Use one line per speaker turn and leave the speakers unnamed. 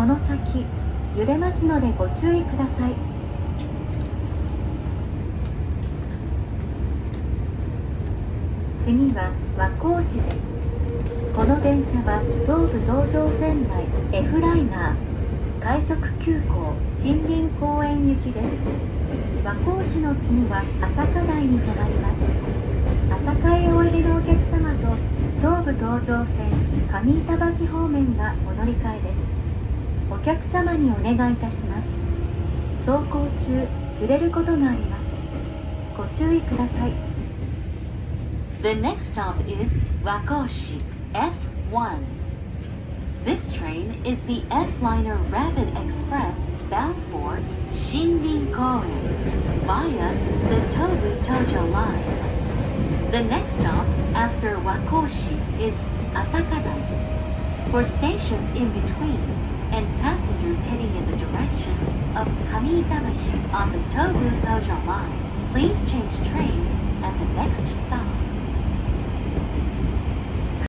この先揺れますのでご注意ください。次は和光市です。この電車は東武東上線内 F ライナー快速急行森林公園行きです。和光市の次は朝霞台に停まります。朝霞へおいでのお客様と東武東上線上板橋方面がお乗り換えです。お客様にお願いいたします。走行中揺れることがあります。ご注意ください。
The next stop is Wakoshi F1. This train is the F-liner Rapid Express bound for Shinrin-koen via the Tobu-Tojo line. The next stop after Wakoshi is Asakadai. For stations in between and passengers heading in the direction of Kamiitabashi on the Tobu-Tojo line, please change train